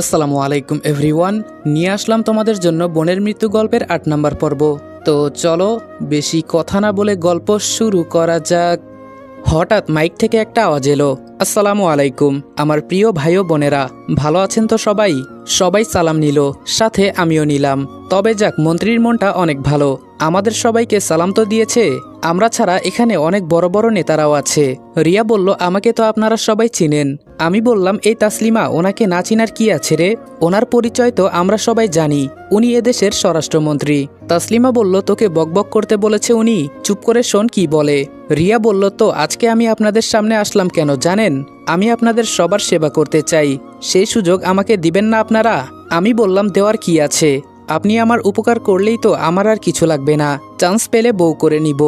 আসসালামু আলাইকুম এভরিওয়ান। নিয়ে আসলাম তোমাদের জন্য বোনের মৃত্যু গল্পের ৮ নম্বর পর্ব। তো চলো বেশি কথা না বলে গল্প শুরু করা যাক। হঠাৎ মাইক থেকে একটা আওয়াজ এলো, আসসালামু আলাইকুম আমার প্রিয় ভাই ও বোনেরা, ভালো আছেন তো সবাই? সবাই সালাম নিল, সাথে আমিও নিলাম। তবে যাক, মন্ত্রীর মনটা অনেক ভালো, আমাদের সবাইকে সালাম তো দিয়েছে। আমরা ছাড়া এখানে অনেক বড় বড় নেতারাও আছে। রিয়া বলল, আমাকে তো আপনারা সবাই চিনেন। আমি বললাম, এই তাসলিমা, ওনাকে না চিনার কি আছে রে? ওনার পরিচয় তো আমরা সবাই জানি, উনি এদেশের স্বরাষ্ট্রমন্ত্রী। তাসলিমা বলল, তোকে বকবক করতে বলেছে উনি, চুপ করে শোন কি বলে। রিয়া বলল, তো আজকে আমি আপনাদের সামনে আসলাম কেন জানেন? আমি আপনাদের সবার সেবা করতে চাই, সেই সুযোগ আমাকে দিবেন না আপনারা? আমি বললাম, দেওয়ার কি আছে, আপনি আমার উপকার করলেই তো আমার আর কিছু লাগবে না, চান্স পেলে বউ করে নিব।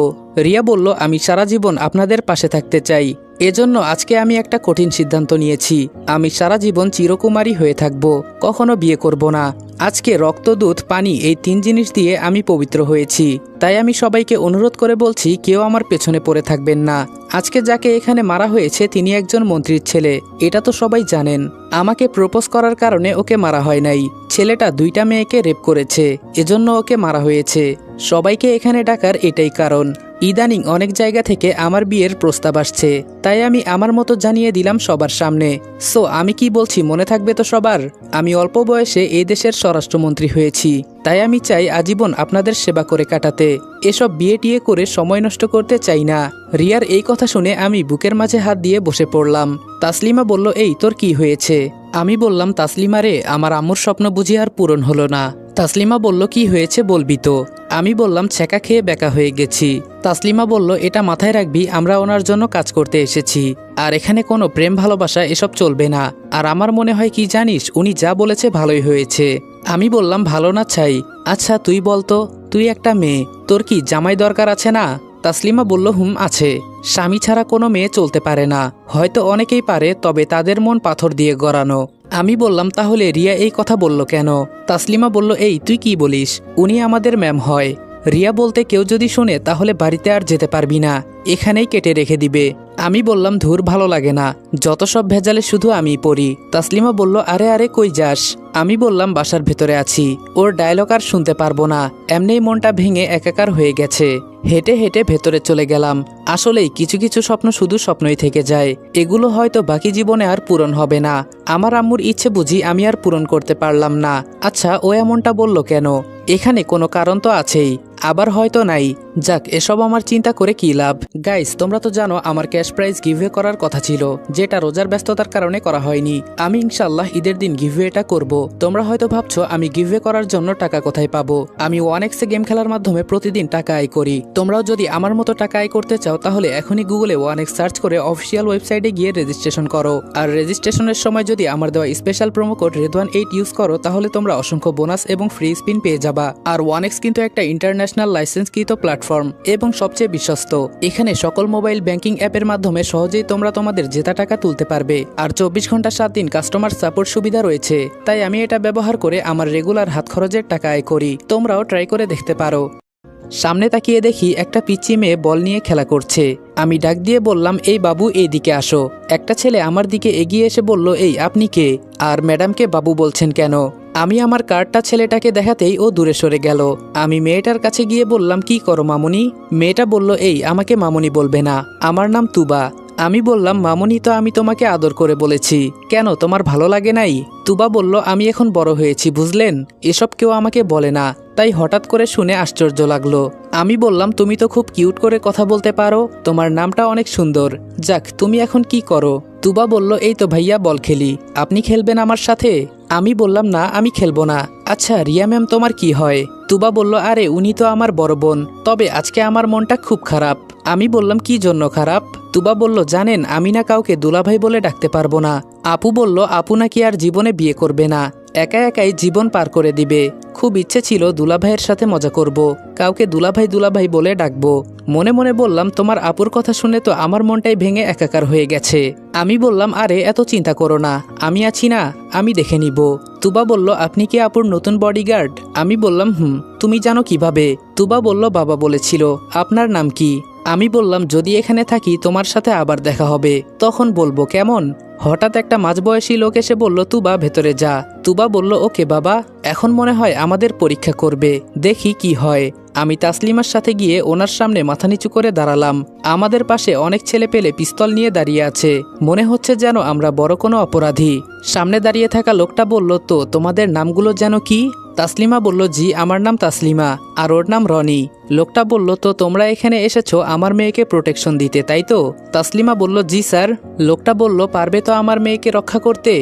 রিয়া বলল, আমি সারা জীবন আপনাদের পাশে থাকতে চাই, এজন্য আজকে আমি একটা কঠিন সিদ্ধান্ত নিয়েছি। আমি সারা জীবন চিরকুমারী হয়ে থাকব, কখনো বিয়ে করব না। আজকে রক্ত, দুধ, পানি এই 3 জিনিস দিয়ে আমি পবিত্র হয়েছি। তাই আমি সবাইকে অনুরোধ করে বলছি, কেউ আমার পেছনে পড়ে থাকবেন না। আজকে যাকে এখানে মারা হয়েছে তিনি একজন মন্ত্রীর ছেলে, এটা তো সবাই জানেন। আমাকে প্রপোজ করার কারণে ওকে মারা হয় নাই, ছেলেটা 2টা মেয়েকে রেপ করেছে, এজন্য ওকে মারা হয়েছে। সবাইকে এখানে ডাকার এটাই কারণ। ইদানিং অনেক জায়গা থেকে আমার বিয়ের প্রস্তাব আসছে, তাই আমি আমার মতো জানিয়ে দিলাম সবার সামনে। সো আমি কি বলছি মনে থাকবে তো সবার? আমি অল্প বয়সে এই দেশের স্বরাষ্ট্রমন্ত্রী হয়েছি, তাই আমি চাই আজীবন আপনাদের সেবা করে কাটাতে। এসব বিয়ে টিয়ে করে সময় নষ্ট করতে চাই না। রিয়ার এই কথা শুনে আমি বুকের মাঝে হাত দিয়ে বসে পড়লাম। তাসলিমা বলল, এই তোর কি হয়েছে? আমি বললাম, তাসলিমা রে, আমার আম্মুর স্বপ্ন বুঝি আর পূরণ হলো না। তাসলিমা বলল, কি হয়েছে বলবি তো? আমি বললাম, ছ্যাঁকা খেয়ে বেকা হয়ে গেছি। তাসলিমা বলল, এটা মাথায় রাখবি, আমরা ওনার জন্য কাজ করতে এসেছি, আর এখানে কোনো প্রেম ভালোবাসা এসব চলবে না। আর আমার মনে হয় কি জানিস, উনি যা বলেছে ভালোই হয়েছে। আমি বললাম, ভালো না চাই? আচ্ছা তুই বলতো, তুই একটা মেয়ে, তোর কি জামাই দরকার আছে না? তাসলিমা বলল, হুম আছে। স্বামী ছাড়া কোনো মেয়ে চলতে পারে না, হয়তো অনেকেই পারে, তবে তাদের মন পাথর দিয়ে গড়ানো। আমি বললাম, তাহলে রিয়া এই কথা বলল কেন? তাসলিমা বলল, এই তুই কি বলিস, উনি আমাদের ম্যাম হয়। রিয়া বলতে কেউ যদি শুনে তাহলে বাড়িতে আর যেতে পারবি না, এখানেই কেটে রেখে দিবে। আমি বললাম, ধুর, ভালো লাগে না, যত সব ভেজালে শুধু আমিই পড়ি। তাসলিমা বলল, আরে আরে কই যাস? আমি বললাম, বাসার ভেতরে আছি, ওর ডায়লগ আর শুনতে পারবো না, এমনিই মনটা ভেঙে একাকার হয়ে গেছে। হেঁটে হেঁটে ভেতরে চলে গেলাম। আসলেই কিছু কিছু স্বপ্ন শুধু স্বপ্নই থেকে যায়, এগুলো হয়তো বাকি জীবনে আর পূরণ হবে না। আমার আম্মুর ইচ্ছে বুঝি আমি আর পূরণ করতে পারলাম না। আচ্ছা ও এমনটা বলল কেন? এখানে কোনো কারণ তো আছেই, আবার হয়তো নাই। যাক, এসব আমার চিন্তা করে কি লাভ। গাইস, তোমরা তো জানো আমার ক্যাশ প্রাইজ গিভওয়ে করার কথা ছিল, যেটা রোজার ব্যস্ততার কারণে করা হয়নি। আমি ইনশাল্লাহ ঈদের দিন গিভওয়েটা করব। তোমরা হয়তো ভাবছো আমি গিভওয়ে করার জন্য টাকা কোথায় পাবো। আমি 1x গেম খেলার মাধ্যমে প্রতিদিন টাকা আয় করি। তোমরাও যদি আমার মতো টাকা আয় করতে চাও তাহলে এখনই গুগলে 1x সার্চ করে অফিসিয়াল ওয়েবসাইটে গিয়ে রেজিস্ট্রেশন করো। আর রেজিস্ট্রেশনের সময় যদি আমার দেওয়া স্পেশাল প্রোমো কোড রেদওয়ান8 ইউজ করো তাহলে তোমরা অসংখ্য বোনাস এবং ফ্রি স্পিন পেয়ে যাবা। আর 1x কিন্তু একটা ইন্টারন্যাশনাল লাইসেন্সকৃত প্ল্যাটফর্ম এবং সবচেয়ে বিশ্বস্ত। এখানে সকল মোবাইল ব্যাংকিং অ্যাপের মাধ্যমে সহজেই তোমরা তোমাদের জেতা টাকা তুলতে পারবে। আর 24 ঘন্টা 7 দিন কাস্টমার সাপোর্ট সুবিধা রয়েছে। তাই আমি এটা ব্যবহার করে আমার রেগুলার হাত খরচের টাকা আয় করি। তোমরাও ট্রাই করে দেখতে পারো। সামনে তাকিয়ে দেখি একটা পিচ্চি মেয়ে বল নিয়ে খেলা করছে। আমি ডাক দিয়ে বললাম, এই বাবু, এই দিকে আসো। একটা ছেলে আমার দিকে এগিয়ে এসে বলল, এই আপনি কে? আর ম্যাডামকে বাবু বলছেন কেন? আমি আমার কার্ডটা ছেলেটাকে দেখাতেই ও দূরে সরে গেল। আমি মেয়েটার কাছে গিয়ে বললাম, কি করো মামুনি? মেয়েটা বলল, এই আমাকে মামুনি বলবে না, আমার নাম তুবা। আমি বললাম, মামুনি তো আমি তোমাকে আদর করে বলেছি, কেন তোমার ভালো লাগে নাই? তুবা বলল, আমি এখন বড় হয়েছি বুঝলেন, এসব কেউ আমাকে বলে না, তাই হঠাৎ করে শুনে আশ্চর্য লাগলো। আমি বললাম, তুমি তো খুব কিউট করে কথা বলতে পারো, তোমার নামটা অনেক সুন্দর। যাক, তুমি এখন কি করো? তুবা বলল, এই তো ভাইয়া বল খেলি, আপনি খেলবেন আমার সাথে? আমি বললাম, না আমি খেলবো না। আচ্ছা রিয়া ম্যাম তোমার কি হয়? তুবা বলল, আরে উনি তো আমার বড় বোন, তবে আজকে আমার মনটা খুব খারাপ। আমি বললাম, কি জন্য খারাপ? তুবা বলল, জানেন আমি না কাউকে দুলাভাই বলে ডাকতে পারবো না। আপু বলল, আপু নাকি আর জীবনে বিয়ে করবে না, একা একাই জীবন পার করে দিবে। খুব ইচ্ছে ছিল দুলাভাইয়ের সাথে মজা করব, কাউকে দুলাভাই দুলাভাই বলে ডাকবো। মনে মনে বললাম, তোমার আপুর কথা শুনে তো আমার মনটাই ভেঙে একাকার হয়ে গেছে। আমি বললাম, আরে এত চিন্তা করো না, আমি আছি না, আমি দেখে নিব। তুবা বলল, আপনি কি আপুর নতুন বডিগার্ড? আমি বললাম, হুম। তুমি জানো কিভাবে? তুবা বলল, বাবা বলেছিল। আপনার নাম কি? আমি বললাম যদি এখানে থাকি তোমার সাথে আবার দেখা হবে, তখন বলবো, কেমন? হঠাৎ একটা মাঝবয়সী লোক এসে বলল, তুবা ভেতরে যা। তুবা বলল, ওকে বাবা। এখন মনে হয় আমাদের পরীক্ষা করবে, দেখি কি হয়। আমি তাসলিমার সাথে গিয়ে ওনার সামনে মাথা নিচু করে দাঁড়ালাম। আমাদের পাশে অনেক ছেলে পেলে পিস্তল নিয়ে দাঁড়িয়ে আছে, মনে হচ্ছে যেন আমরা বড় কোনো অপরাধী। সামনে দাঁড়িয়ে থাকা লোকটা বলল, তো তোমাদের নামগুলো যেন কি? তাসলিমা বলল, জি আমার নাম তাসলিমা, আর ওর নাম রনি। লোকটা বলল, তো তোমরা এখানে এসেছো আমার মেয়েকে প্রোটেকশন দিতে, তাই তো? তাসলিমা বলল, জি স্যার। লোকটা বলল, পারবে তো আমার মেয়েকে রক্ষা করতে?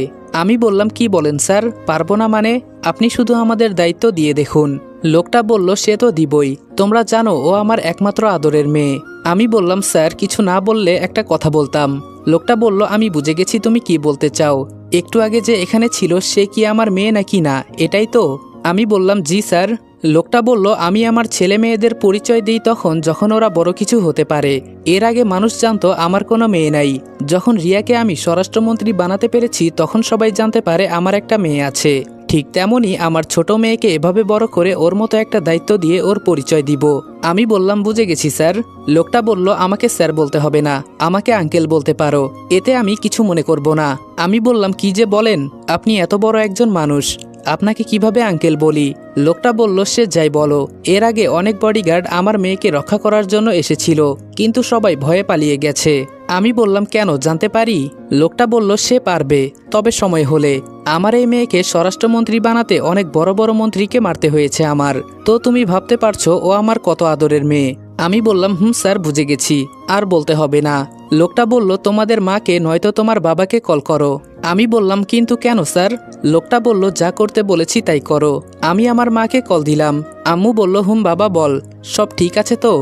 আমি বললাম, কি বলেন স্যার, পারবো না মানে? আপনি শুধু আমাদের দায়িত্ব দিয়ে দেখুন। লোকটা বলল, সে তো দিবই, তোমরা জানো ও আমার একমাত্র আদরের মেয়ে। আমি বললাম, স্যার কিছু না বললে একটা কথা বলতাম। লোকটা বলল, আমি বুঝে গেছি তুমি কি বলতে চাও। একটু আগে যে এখানে ছিল সে কি আমার মেয়ে নাকি না, এটাই তো? আমি বললাম, জি স্যার। লোকটা বলল, আমি আমার ছেলে মেয়েদের পরিচয় দিই যখন ওরা বড় কিছু হতে পারে। এর আগে মানুষ জানতো আমার কোনো মেয়ে নাই। যখন রিয়াকে আমি স্বরাষ্ট্রমন্ত্রী বানাতে পেরেছি তখন সবাই জানতে পারে আমার একটা মেয়ে আছে। ঠিক তেমনই আমার ছোট মেয়েকে এভাবে বড় করে ওর মতো একটা দায়িত্ব দিয়ে ওর পরিচয় দিব। আমি বললাম, বুঝে গেছি স্যার। লোকটা বলল, আমাকে স্যার বলতে হবে না, আমাকে আঙ্কেল বলতে পারো, এতে আমি কিছু মনে করব না। আমি বললাম, কি যে বলেন, আপনি এত বড় একজন মানুষ, আপনাকে কিভাবে আঙ্কেল বলি? লোকটা বলল, সে যাই বলো, এর আগে অনেক বডিগার্ড আমার মেয়েকে রক্ষা করার জন্য এসেছিল, কিন্তু সবাই ভয়ে পালিয়ে গেছে। আমি বললাম, কেন জানতে পারি? লোকটা বলল, সে পারবে, তবে সময় হলে। আমার এই মেয়েকে স্বরাষ্ট্রমন্ত্রী বানাতে অনেক বড় বড় মন্ত্রীকে মারতে হয়েছে আমার, তো তুমি ভাবতে পারছো ও আমার কত আদরের মেয়ে। আমি বললাম, স্যার বুঝে গেছি, আর বলতে হবে না। লোকটা বলল, তোমাদের মাকে নয়তো তোমার বাবাকে কল করো। আমি বললাম, কিন্তু কেন স্যার? লোকটা বলল, যা করতে বলেছি তাই করো। আমি আমার মাকে কল দিলাম। আম্মু বলল, বাবা বল, সব ঠিক আছে তো?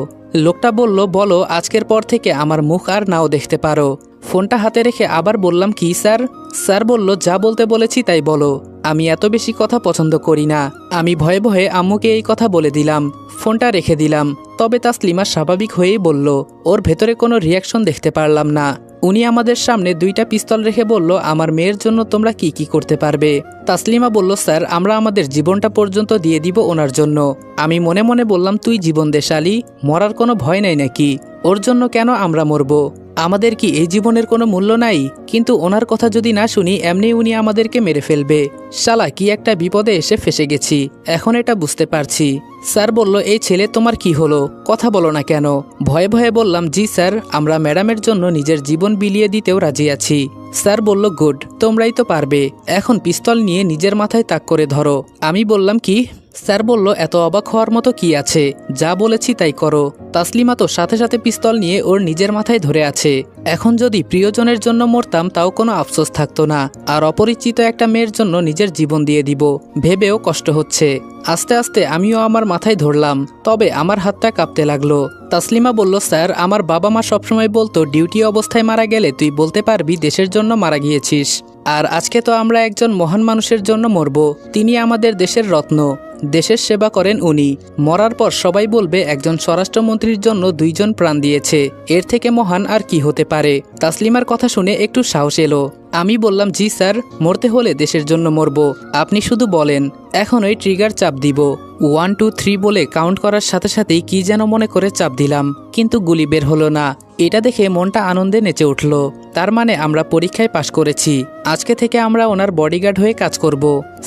লোকটা বলল, বলো আজকের পর থেকে আমার মুখ আর নাও দেখতে পারো। ফোনটা হাতে রেখে আবার বললাম, কি স্যার? স্যার বলল, যা বলতে বলেছি তাই বলো, আমি এত বেশি কথা পছন্দ করি না। আমি ভয়ে ভয়ে আম্মুকে এই কথা বলে দিলাম, ফোনটা রেখে দিলাম। তবে তাসলিমা স্বাভাবিক হয়েই বলল, ওর ভেতরে কোনো রিয়াকশন দেখতে পারলাম না। উনি আমাদের সামনে 2টা পিস্তল রেখে বলল, আমার মেয়ের জন্য তোমরা কি কি করতে পারবে? তাসলিমা বলল, স্যার আমরা আমাদের জীবনটা পর্যন্ত দিয়ে দিব ওনার জন্য। আমি মনে মনে বললাম, তুই জীবন দে শালি, মরার কোনো ভয় নাই নাকি? ওর জন্য কেন আমরা মরব? আমাদের কি এই জীবনের কোনো মূল্য নাই? কিন্তু ওনার কথা যদি না শুনি এমনি উনি আমাদেরকে মেরে ফেলবে। শালা কি একটা বিপদে এসে ফেসে গেছি, এখন এটা বুঝতে পারছি। স্যার বলল, এই ছেলে তোমার কি হলো, কথা বলো না কেন? ভয়ে ভয়ে বললাম, জি স্যার, আমরা ম্যাডামের জন্য নিজের জীবন বিলিয়ে দিতেও রাজি আছি। স্যার বলল, গুড, তোমরাই তো পারবে, এখন পিস্তল নিয়ে নিজের মাথায় তাক করে ধরো। আমি বললাম, কি? স্যার বলল, এত অবাক হওয়ার মতো কি আছে, যা বলেছি তাই করো। তাসলিমা তো সাথে সাথে পিস্তল নিয়ে ওর নিজের মাথায় ধরে আছে। এখন যদি প্রিয়জনের জন্য মরতাম তাও কোনো আফসোস থাকতো না, আর অপরিচিত একটা মেয়ের জন্য নিজের জীবন দিয়ে দিব ভেবেও কষ্ট হচ্ছে। আস্তে আস্তে আমিও আমার মাথায় ধরলাম, তবে আমার হাতটা কাঁপতে লাগলো। তাসলিমা বলল, স্যার আমার বাবা মা সবসময় বলতো ডিউটি অবস্থায় মারা গেলে তুই বলতে পারবি দেশের জন্য মারা গিয়েছিস। আর আজকে তো আমরা একজন মহান মানুষের জন্য মরব, তিনি আমাদের দেশের রত্ন, দেশের সেবা করেন উনি। মরার পর সবাই বলবে একজন স্বরাষ্ট্রমন্ত্রীর জন্য 2 জন প্রাণ দিয়েছে, এর থেকে মহান আর কি হতে পারে? তাসলিমার কথা শুনে একটু সাহস এলো। আমি বললাম, জি স্যার, মরতে হলে দেশের জন্য মরব, আপনি শুধু বলেন, এখন ওই ট্রিগার চাপ দিব। 1 2 3 বলে কাউন্ট করার সাথে সাথেই কি যেন মনে করে চাপ দিলাম, কিন্তু গুলি বের হলো না। এটা দেখে মনটা আনন্দে নেচে উঠল। তার মানে আমরা পরীক্ষায় পাশ করেছি, আজকে থেকে আমরা ওনার বডিগার্ড হয়ে কাজ করব।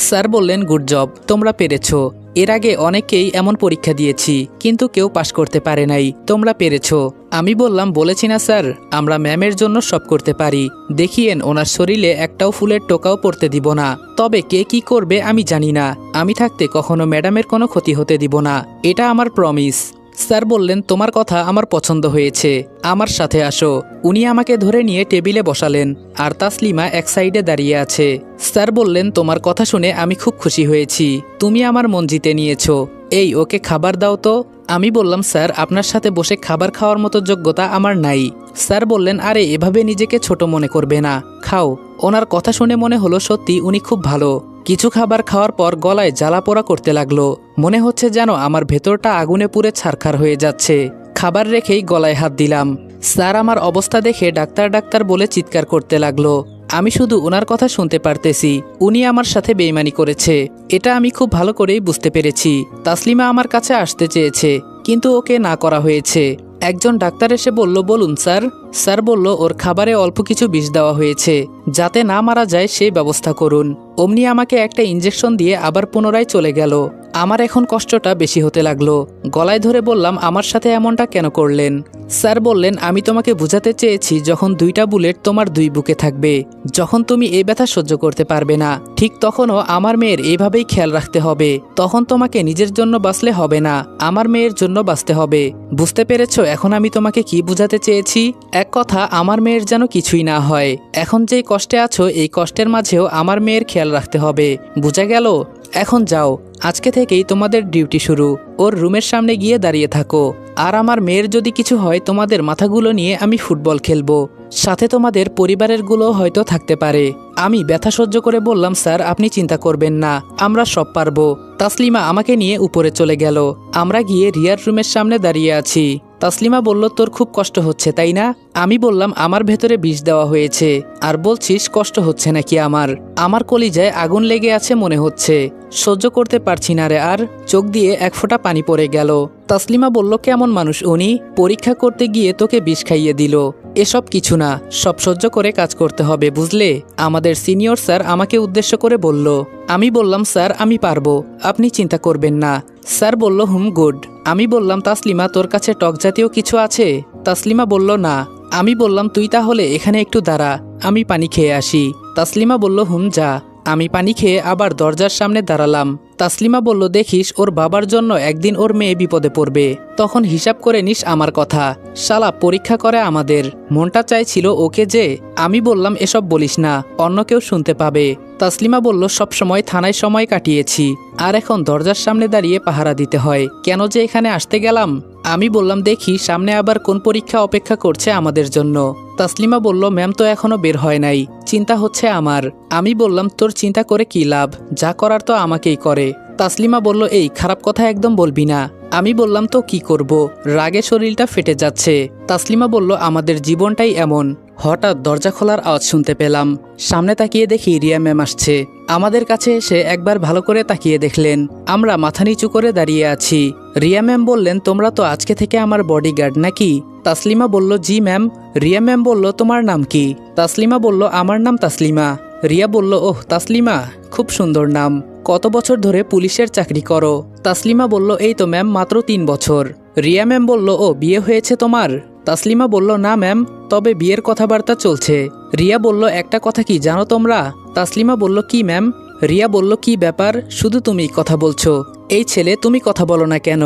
স্যার বললেন, গুড জব, তোমরা পেরেছো। এর আগে অনেকেই এমন পরীক্ষা দিয়েছি, কিন্তু কেউ পাশ করতে পারে নাই, তোমরা পেরেছো। আমি বললাম, বলেছি না স্যার, আমরা ম্যামের জন্য সব করতে পারি। দেখিয়েন ওনার শরীরে একটাও ফুলের টোকাও পড়তে দিব না। তবে কে কি করবে আমি জানি না, আমি থাকতে কখনো ম্যাডামের কোনো ক্ষতি হতে দিব না, এটা আমার প্রমিস। স্যার বললেন, তোমার কথা আমার পছন্দ হয়েছে, আমার সাথে আসো। উনি আমাকে ধরে নিয়ে টেবিলে বসালেন, আর তাসলিমা এক সাইডে দাঁড়িয়ে আছে। স্যার বললেন, তোমার কথা শুনে আমি খুব খুশি হয়েছি, তুমি আমার মন জিতে নিয়েছো। এই ওকে খাবার দাও তো। আমি বললাম, স্যার আপনার সাথে বসে খাবার খাওয়ার মতো যোগ্যতা আমার নাই। স্যার বললেন, আরে এভাবে নিজেকে ছোট মনে করবে না, খাও। ওনার কথা শুনে মনে হলো সত্যি উনি খুব ভালো। কিছু খাবার খাওয়ার পর গলায় জ্বালা পোড়া করতে লাগলো, মনে হচ্ছে যেন আমার ভেতরটা আগুনে পুড়ে ছারখার হয়ে যাচ্ছে। খাবার রেখেই গলায় হাত দিলাম। স্যার আমার অবস্থা দেখে ডাক্তার ডাক্তার বলে চিৎকার করতে লাগলো। আমি শুধু ওনার কথা শুনতে পারতেছি, উনি আমার সাথে বেইমানি করেছে, এটা আমি খুব ভালো করেই বুঝতে পেরেছি। তাসলিমা আমার কাছে আসতে চেয়েছে, কিন্তু ওকে না করা হয়েছে। একজন ডাক্তার এসে বলল, বলুন স্যার। স্যার বলল, ওর খাবারে অল্প কিছু বিষ দেওয়া হয়েছে, যাতে না মারা যায় সেই ব্যবস্থা করুন। অমনি আমাকে একটা ইঞ্জেকশন দিয়ে আবার পুনরায় চলে গেল। আমার এখন কষ্টটা বেশি হতে লাগলো। গলায় ধরে বললাম, আমার সাথে এমনটা কেন করলেন? স্যার বললেন, আমি তোমাকে বুঝাতে চেয়েছি, যখন 2টা বুলেট তোমার 2 বুকে থাকবে, যখন তুমি এই ব্যথা সহ্য করতে পারবে না, ঠিক তখনও আমার মেয়ের এইভাবেই খেয়াল রাখতে হবে। তখন তোমাকে নিজের জন্য বাঁচলে হবে না, আমার মেয়ের জন্য বাঁচতে হবে। বুঝতে পেরেছো এখন আমি তোমাকে কি বুঝাতে চেয়েছি? এক কথা, আমার মেয়ের যেন কিছুই না হয়। এখন যেই কষ্টে আছো, এই কষ্টের মাঝেও আমার মেয়ের খেয়াল রাখতে হবে। বুঝা গেল? এখন যাও, আজকে থেকেই তোমাদের ডিউটি শুরু। ওর রুমের সামনে গিয়ে দাঁড়িয়ে থাকো। আর আমার মেয়ের যদি কিছু হয়, তোমাদের মাথাগুলো নিয়ে আমি ফুটবল খেলবো, সাথে তোমাদের পরিবারের গুলো হয়তো থাকতে পারে। আমি ব্যথা সহ্য করে বললাম, স্যার আপনি চিন্তা করবেন না, আমরা সব পারবো। তাসলিমা আমাকে নিয়ে উপরে চলে গেল। আমরা গিয়ে রিয়ার রুমের সামনে দাঁড়িয়ে আছি। তাসলিমা বলল, তোর খুব কষ্ট হচ্ছে তাই না? আমি বললাম, আমার ভেতরে বিষ দেওয়া হয়েছে, আর বলছিস কষ্ট হচ্ছে নাকি? আমার কলিজায় আগুন লেগে আছে মনে হচ্ছে, সহ্য করতে পারছি না রে। আর চোখ দিয়ে এক ফোঁটা পানি পড়ে গেল। তাসলিমা বলল, কেমন মানুষ উনি? পরীক্ষা করতে গিয়ে তোকে বিষ খাইয়ে দিল। এসব কিছু না, সব সহ্য করে কাজ করতে হবে, বুঝলে? আমাদের সিনিয়র স্যার আমাকে উদ্দেশ্য করে বলল। আমি বললাম, স্যার আমি পারবো, আপনি চিন্তা করবেন না। স্যার বলল, গুড। আমি বললাম, তাসলিমা তোর কাছে টক জাতীয় কিছু আছে? তাসলিমা বলল, না। আমি বললাম, তুই তাহলে এখানে একটু দাঁড়া, আমি পানি খেয়ে আসি। তাসলিমা বলল, যা। আমি পানি খেয়ে আবার দরজার সামনে দাঁড়ালাম। তাসলিমা বলল, দেখিস ওর বাবার জন্য একদিন ওর মেয়ে বিপদে পড়বে, তখন হিসাব করে নিস আমার কথা। শালা পরীক্ষা করে আমাদের, মনটা চাইছিল ওকে যে। আমি বললাম, এসব বলিস না, অন্য কেউ শুনতে পাবে। তাসলিমা বলল, সব সময় থানায় সময় কাটিয়েছি, আর এখন দরজার সামনে দাঁড়িয়ে পাহারা দিতে হয়, কেন যে এখানে আসতে গেলাম? আমি বললাম, দেখি সামনে আবার কোন পরীক্ষা অপেক্ষা করছে আমাদের জন্য। তাসলিমা বলল, ম্যাম তো এখনো বের হয় নাই, চিন্তা হচ্ছে আমার। আমি বললাম, তোর চিন্তা করে কি লাভ, যা করার তো আমাকেই করে। তাসলিমা বলল, এই খারাপ কথা একদম বলবি না। আমি বললাম, তো কি করব, রাগে শরীরটা ফেটে যাচ্ছে। তাসলিমা বলল, আমাদের জীবনটাই এমন। হঠাৎ দরজা খোলার আওয়াজ শুনতে পেলাম। সামনে তাকিয়ে দেখি রিয়া ম্যাম আসছে। আমাদের কাছে এসে একবার ভালো করে তাকিয়ে দেখলেন। আমরা মাথা নিচু করে দাঁড়িয়ে আছি। রিয়া ম্যাম বললেন, তোমরা তো আজকে থেকে আমার বডিগার্ড নাকি? তাসলিমা বলল, জি ম্যাম। রিয়া ম্যাম বলল, তোমার নাম কি? তাসলিমা বলল, আমার নাম তাসলিমা। রিয়া বলল, ওহ তাসলিমা, খুব সুন্দর নাম। কত বছর ধরে পুলিশের চাকরি করো? তাসলিমা বলল, এই তো ম্যাম মাত্র 3 বছর। রিয়া ম্যাম বলল, ও বিয়ে হয়েছে তোমার? তাসলিমা বলল, না ম্যাম, তবে বিয়ের কথাবার্তা চলছে। রিয়া বলল, একটা কথা কি জানো তোমরা? তাসলিমা বলল, কি ম্যাম? রিয়া বলল, কি ব্যাপার, শুধু তুমি কথা বলছো, এই ছেলে তুমি কথা বলো না কেন?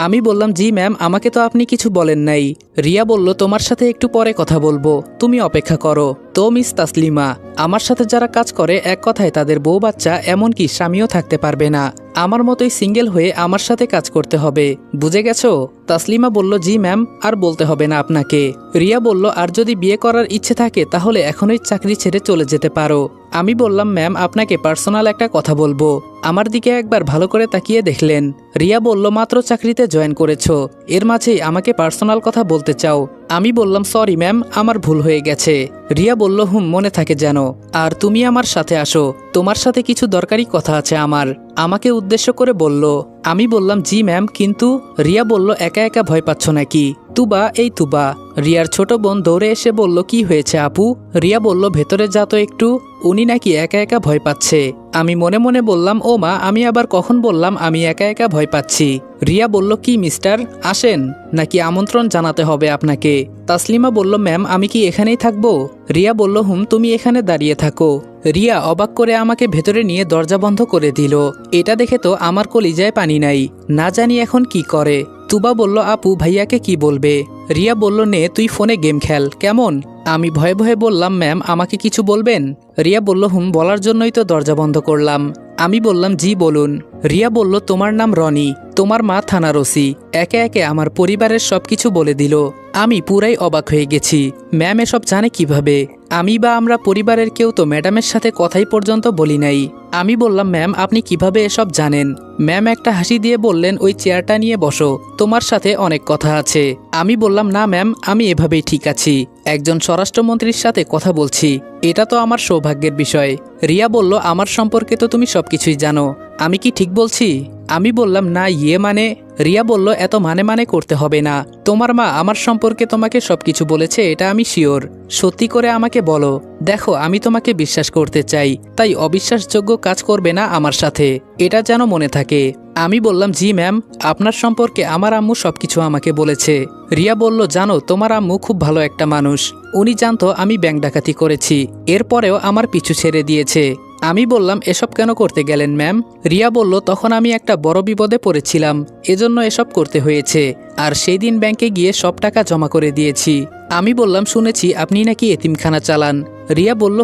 আমি বললাম, জি ম্যাম, আমাকে তো আপনি কিছু বলেন নাই। রিয়া বলল, তোমার সাথে একটু পরে কথা বলবো, তুমি অপেক্ষা করো। তো মিস তাসলিমা, আমার সাথে যারা কাজ করে, এক কথায় তাদের বউ বাচ্চা এমনকি স্বামীও থাকতে পারবে না। আমার মতোই সিঙ্গেল হয়ে আমার সাথে কাজ করতে হবে, বুঝে গেছো? তাসলিমা বলল, জি ম্যাম, আর বলতে হবে না আপনাকে। রিয়া বলল, আর যদি বিয়ে করার ইচ্ছে থাকে তাহলে এখনই চাকরি ছেড়ে চলে যেতে পারো। আমি বললাম, ম্যাম আপনাকে পার্সোনাল একটা কথা বলবো। আমার দিকে একবার ভালো করে তাকিয়ে দেখলেন। রিয়া বলল, মাত্র চাকরিতে জয়েন করেছো, এর মাঝেই আমাকে পার্সোনাল কথা বলতে চাও? আমি বললাম, সরি ম্যাম, আমার ভুল হয়ে গেছে। রিয়া বলল, মনে থাকে যেন। আর তুমি আমার সাথে আসো, তোমার সাথে কিছু দরকারি কথা আছে আমার। আমাকে উদ্দেশ্য করে বলল। আমি বললাম, জি ম্যাম, কিন্তু। রিয়া বলল, একা একা ভয় পাচ্ছ নাকি? তুবা, এই তুবা। রিয়ার ছোট বোন দৌড়ে এসে বলল, কি হয়েছে আপু? রিয়া বলল, ভেতরে যা তো একটু, উনি নাকি একা একা ভয় পাচ্ছে। আমি মনে মনে বললাম, ও মা, আমি আবার কখন বললাম আমি একা একা ভয় পাচ্ছি? রিয়া বলল, কি মিস্টার, আসেন, নাকি আমন্ত্রণ জানাতে হবে আপনাকে? তাসলিমা বলল, ম্যাম আমি কি এখানেই থাকবো? রিয়া বলল, তুমি এখানে দাঁড়িয়ে থাকো। রিয়া অবাক করে আমাকে ভেতরে নিয়ে দরজা বন্ধ করে দিল। এটা দেখে তো আমার কলিজায় পানি নাই, না জানি এখন কি করে। তুবা বলল, আপু ভাইয়াকে কি বলবে? রিয়া বলল, নে তুই ফোনে গেম খেল, কেমন? আমি ভয়ে ভয়ে বললাম, ম্যাম আমাকে কিছু বলবেন? রিয়া বলল, বলার জন্যই তো দরজা বন্ধ করলাম। আমি বললাম, জি বলুন। রিয়া বলল, তোমার নাম রনি, তোমার মা থানার ওসি। একে একে আমার পরিবারের সবকিছু বলে দিল। আমি পুরাই অবাক হয়ে গেছি। ম্যাম এসব জানে কিভাবে? আমি বা আমরা পরিবারের কেউ তো ম্যাডামের সাথে কথাই পর্যন্ত বলি নাই। আমি বললাম, ম্যাম আপনি কিভাবে এসব জানেন? ম্যাম একটা হাসি দিয়ে বললেন, ওই চেয়ারটা নিয়ে বসো, তোমার সাথে অনেক কথা আছে। আমি বললাম, না ম্যাম, আমি এভাবেই ঠিক আছি, একজন স্বরাষ্ট্রমন্ত্রীর সাথে কথা বলছি, এটা তো আমার সৌভাগ্যের বিষয়। রিয়া বলল, আমার সম্পর্কে তো তুমি সবকিছুই জানো, আমি কি ঠিক বলছি? আমি বললাম না মানে। রিয়া বলল এত মানে করতে হবে না। তোমার মা আমার সম্পর্কে তোমাকে সবকিছু বলেছে, এটা আমি শিওর। সত্যি করে আমাকে বলো। দেখো আমি তোমাকে বিশ্বাস করতে চাই, তাই অবিশ্বাসযোগ্য কাজ করবে না আমার সাথে, এটা যেন মনে থাকে। আমি বললাম জি ম্যাম, আপনার সম্পর্কে আমার আম্মু সবকিছু আমাকে বলেছে। রিয়া বলল জানো তোমার আম্মু খুব ভালো একটা মানুষ, উনি জানতো আমি ব্যাংক ডাকাতি করেছি, এরপরেও আমার পিছু ছেড়ে দিয়েছে। আমি বললাম এসব কেন করতে গেলেন ম্যাম? রিয়া বলল তখন আমি একটা বড় বিপদে পড়েছিলাম, এজন্য এসব করতে হয়েছে, আর সেই দিন ব্যাংকে গিয়ে সব টাকা জমা করে দিয়েছি। আমি বললাম শুনেছি আপনি নাকি এতিমখানা চালান। রিয়া বলল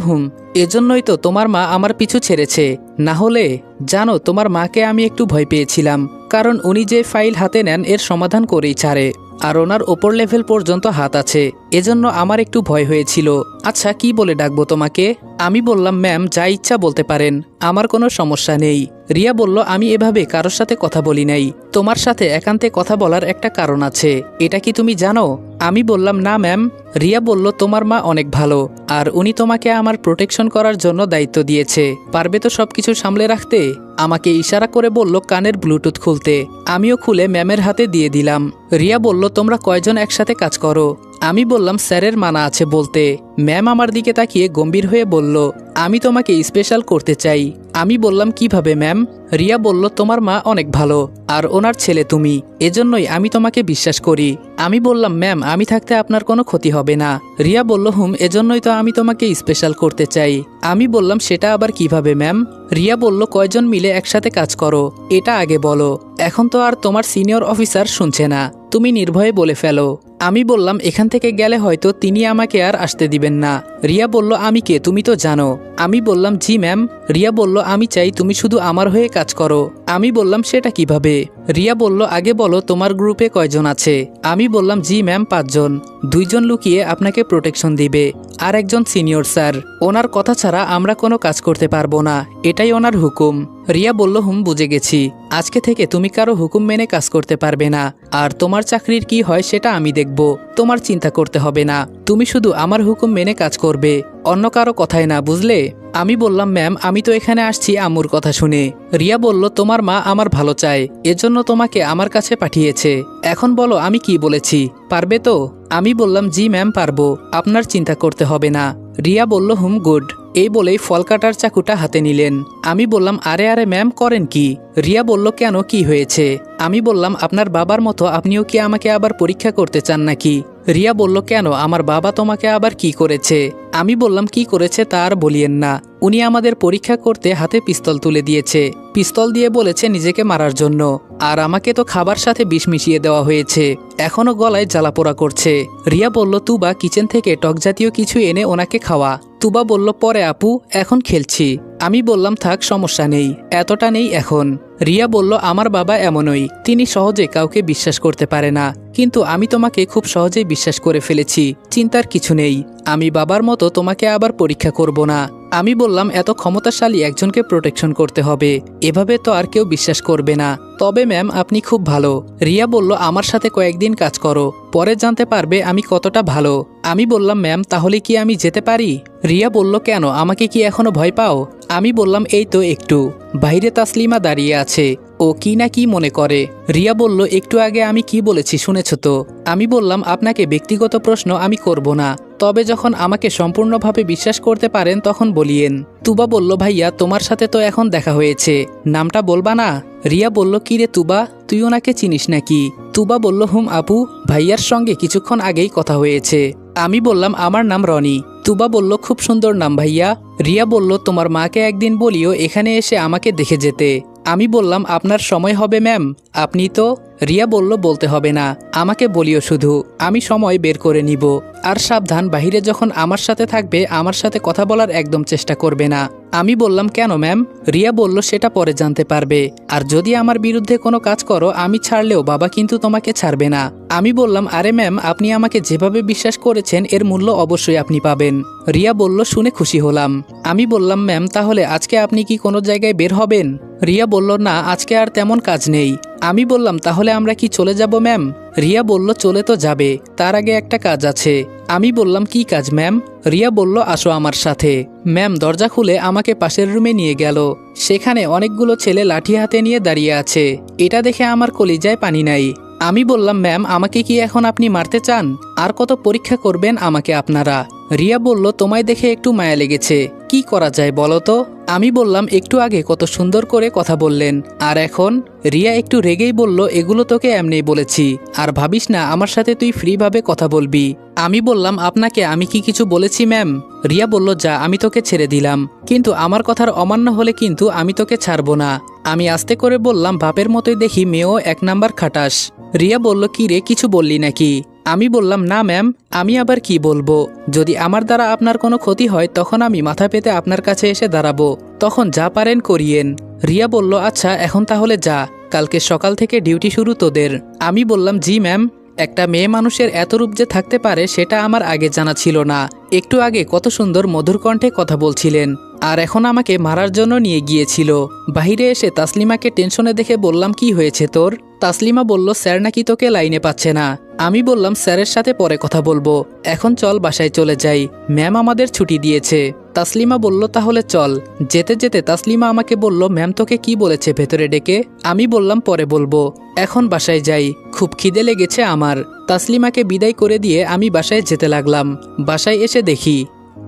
এজন্যই তো তোমার মা আমার পিছু ছেড়েছে, না হলে। জানো তোমার মাকে আমি একটু ভয় পেয়েছিলাম, কারণ উনি যে ফাইল হাতে নেন এর সমাধান করেই ছাড়ে, আর ওনার ওপর লেভেল পর্যন্ত হাত আছে, এজন্য আমার একটু ভয় হয়েছিল। আচ্ছা কি বলে ডাকবো তোমাকে? আমি বললাম ম্যাম যা ইচ্ছা বলতে পারেন, আমার কোনো সমস্যা নেই। রিয়া বলল আমি এভাবে কারোর সাথে কথা বলি নাই, তোমার সাথে একান্তে কথা বলার একটা কারণ আছে, এটা কি তুমি জানো? আমি বললাম না ম্যাম। রিয়া বলল তোমার মা অনেক ভালো, আর উনি তোমাকে আমার প্রোটেকশন করার জন্য দায়িত্ব দিয়েছে, পারবে তো সবকিছু সামলে রাখতে? আমাকে ইশারা করে বলল কানের ব্লুটুথ খুলতে, আমিও খুলে ম্যামের হাতে দিয়ে দিলাম। রিয়া বলল তোমরা কয়জন একসাথে কাজ করো? আমি বললাম স্যারের মানা আছে বলতে। ম্যাম আমার দিকে তাকিয়ে গম্ভীর হয়ে বলল আমি তোমাকে স্পেশাল করতে চাই। আমি বললাম কিভাবে ম্যাম? রিয়া বলল তোমার মা অনেক ভালো, আর ওনার ছেলে তুমি, এজন্যই আমি তোমাকে বিশ্বাস করি। আমি বললাম ম্যাম আমি থাকতে আপনার কোনো ক্ষতি হবে না। রিয়া বলল এজন্যই তো আমি তোমাকে স্পেশাল করতে চাই। আমি বললাম সেটা আবার কিভাবে ম্যাম? রিয়া বলল কয়জন মিলে একসাথে কাজ করো এটা আগে বলো, এখন তো আর তোমার সিনিয়র অফিসার শুনছে না, তুমি নির্ভয়ে বলে ফেলো। আমি বললাম এখান থেকে গেলে হয়তো তিনি আমাকে আর আসতে দিবেন না। রিয়া বলল আমি কে তুমি তো জানো। আমি বললাম জি ম্যাম। রিয়া বলল আমি চাই তুমি শুধু আমার হয়ে কাজ করো। আমি বললাম সেটা কিভাবে? রিয়া বলল আগে বলো তোমার গ্রুপে কয়জন আছে? আমি বললাম জি ম্যাম 5 জন, 2 জন লুকিয়ে আপনাকে প্রোটেকশন দিবে, আর একজন সিনিয়র স্যার, ওনার কথা ছাড়া আমরা কোনো কাজ করতে পারবো না, এটাই ওনার হুকুম। রিয়া বলল বুঝে গেছি, আজকে থেকে তুমি কারো হুকুম মেনে কাজ করতে পারবে না, আর তোমার চাকরির কি হয় সেটা আমি দেখব, তোমার চিন্তা করতে হবে না, তুমি শুধু আমার হুকুম মেনে কাজ করবে, অন্য কারো কথাই না, বুঝলে? আমি বললাম ম্যাম আমি তো এখানে আসছি আম্মুর কথা শুনে। রিয়া বলল তোমার মা আমার ভালো চায়, এজন্য তোমাকে আমার কাছে পাঠিয়েছে, এখন বলো আমি কি বলেছি, পারবে তো? আমি বললাম জি ম্যাম পারবো, আপনার চিন্তা করতে হবে না। রিয়া বলল গুড। এই বলেই ফল কাটার চাকুটা হাতে নিলেন। আমি বললাম আরে আরে ম্যাম করেন কি? রিয়া বলল কেন কি হয়েছে? আমি বললাম আপনার বাবার মতো আপনিও কি আমাকে আবার পরীক্ষা করতে চান নাকি? রিয়া বলল কেন, আমার বাবা তোমাকে আবার কি করেছে? আমি বললাম কি করেছে তা আর বলিয়েন না, উনি আমাদের পরীক্ষা করতে হাতে পিস্তল তুলে দিয়েছে, পিস্তল দিয়ে বলেছে নিজেকে মারার জন্য, আর আমাকে তো খাবার সাথে বিষ মিশিয়ে দেওয়া হয়েছে, এখনো গলায় জ্বালাপোড়া করছে। রিয়া বলল তুবা কিচেন থেকে টক জাতীয় কিছু এনে ওনাকে খাওয়া। তুবা বলল পরে আপু, এখন খেলছি। আমি বললাম থাক সমস্যা নেই, এতটা নেই এখন। রিয়া বলল আমার বাবা এমনই, তিনি সহজে কাউকে বিশ্বাস করতে পারে না, কিন্তু আমি তোমাকে খুব সহজেই বিশ্বাস করে ফেলেছি, চিন্তার কিছু নেই, আমি বাবার মতো তোমাকে আবার পরীক্ষা করব না। আমি বললাম এত ক্ষমতাশালী একজনকে প্রোটেকশন করতে হবে, এভাবে তো আর কেউ বিশ্বাস করবে না, তবে ম্যাম আপনি খুব ভালো। রিয়া বলল আমার সাথে কয়েকদিন কাজ করো, পরে জানতে পারবে আমি কতটা ভালো। আমি বললাম ম্যাম তাহলে কি আমি যেতে পারি? রিয়া বলল কেন, আমাকে কি এখনো ভয় পাও? আমি বললাম এই তো একটু। বাইরে তাসলিমা দাঁড়িয়ে আছে, ও কি না কি মনে করে। রিয়া বলল একটু আগে আমি কি বলেছি শুনেছ তো? আমি বললাম আপনাকে ব্যক্তিগত প্রশ্ন আমি করব না, তবে যখন আমাকে সম্পূর্ণভাবে বিশ্বাস করতে পারেন তখন বলিয়েন। তুবা বলল ভাইয়া তোমার সাথে তো এখন দেখা হয়েছে, নামটা বলবা না? রিয়া বলল কি রে তুবা, তুই ওনাকে চিনিস নাকি? তুবা বলল আপু, ভাইয়ার সঙ্গে কিছুক্ষণ আগেই কথা হয়েছে। আমি বললাম আমার নাম রনি। তুবা বলল খুব সুন্দর নাম ভাইয়া। রিয়া বলল তোমার মাকে একদিন বলিও এখানে এসে আমাকে দেখে যেতে। আমি বললাম আপনার সময় হবে ম্যাম, আপনি তো। রিয়া বলল বলতে হবে না, আমাকে বলিও শুধু, আমি সময় বের করে নিব, আর সাবধান বাইরে যখন আমার সাথে থাকবে আমার সাথে কথা বলার একদম চেষ্টা করবে না। আমি বললাম কেন ম্যাম? রিয়া বলল সেটা পরে জানতে পারবে, আর যদি আমার বিরুদ্ধে কোনো কাজ করো আমি ছাড়লেও বাবা কিন্তু তোমাকে ছাড়বে না। আমি বললাম আরে ম্যাম আপনি আমাকে যেভাবে বিশ্বাস করেছেন এর মূল্য অবশ্যই আপনি পাবেন। রিয়া বলল শুনে খুশি হলাম। আমি বললাম ম্যাম তাহলে আজকে আপনি কি কোনো জায়গায় বের হবেন? রিয়া বলল না আজকে আর তেমন কাজ নেই, আমি বললাম তাহলে আমরা কি চলে যাব ম্যাম? রিয়া বলল চলে তো যাবে, তার আগে একটা কাজ আছে। আমি বললাম কি কাজ ম্যাম? রিয়া বলল আসো আমার সাথে। ম্যাম দরজা খুলে আমাকে পাশের রুমে নিয়ে গেল। সেখানে অনেকগুলো ছেলে লাঠি হাতে নিয়ে দাঁড়িয়ে আছে। এটা দেখে আমার কলিজায় পানি নাই। আমি বললাম ম্যাম আমাকে কি এখন আপনি মারতে চান? আর কত পরীক্ষা করবেন আমাকে আপনারা? রিয়া বলল তোমায় দেখে একটু মায়া লেগেছে, কি করা যায় বলো তো? আমি বললাম একটু আগে কত সুন্দর করে কথা বললেন, আর এখন? রিয়া একটু রেগেই বলল এগুলো তোকে এমনিই বলেছি, আর ভাবিস না আমার সাথে তুই ফ্রিভাবে কথা বলবি। আমি বললাম আপনাকে আমি কি কিছু বলেছি ম্যাম? রিয়া বলল যা আমি তোকে ছেড়ে দিলাম, কিন্তু আমার কথার অমান্য হলে কিন্তু আমি তোকে ছাড়বো না। আমি আস্তে করে বললাম বাপের মতোই দেখি মেয়েও 1 নাম্বার খাটাস। রিয়া বলল কি রে কিছু বললি নাকি? আমি বললাম না ম্যাম, আমি আবার কি বলবো? যদি আমার দ্বারা আপনার কোনো ক্ষতি হয় তখন আমি মাথা পেতে আপনার কাছে এসে দাঁড়াবো, তখন যা পারেন করিয়েন। রিয়া বলল আচ্ছা এখন তাহলে যা, কালকে সকাল থেকে ডিউটি শুরু তোদের। আমি বললাম জি ম্যাম। একটা মেয়ে মানুষের এত রূপ যে থাকতে পারে সেটা আমার আগে জানা ছিল না। একটু আগে কত সুন্দর মধুর কণ্ঠে কথা বলছিলেন, আর এখন আমাকে মারার জন্য নিয়ে গিয়েছিল। বাহিরে এসে তাসলিমাকে টেনশনে দেখে বললাম কি হয়েছে তোর? তাসলিমা বলল স্যার নাকি তোকে লাইনে পাচ্ছে না। আমি বললাম স্যারের সাথে পরে কথা বলবো, এখন চল বাসায় চলে যাই, ম্যাম আমাদের ছুটি দিয়েছে। তাসলিমা বলল তাহলে চল। যেতে যেতে তাসলিমা আমাকে বলল ম্যাম তোকে কি বলেছে ভেতরে ডেকে? আমি বললাম পরে বলবো, এখন বাসায় যাই, খুব খিদে লেগেছে আমার। তাসলিমাকে বিদায় করে দিয়ে আমি বাসায় যেতে লাগলাম। বাসায় এসে দেখি।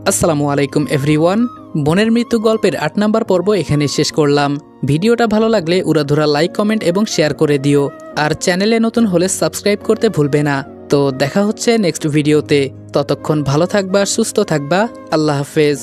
আসসালামু আলাইকুম এভরিওয়ান। বোনের মৃত্যু গল্পের 8 নাম্বার পর্ব এখানে শেষ করলাম। ভিডিওটা ভালো লাগলে উড়াধুরা লাইক কমেন্ট এবং শেয়ার করে দিও, আর চ্যানেলে নতুন হলে সাবস্ক্রাইব করতে ভুলবে না। তো দেখা হচ্ছে নেক্সট ভিডিওতে, ততক্ষণ ভালো থাকবা, সুস্থ থাকবা, আল্লাহ হাফেজ।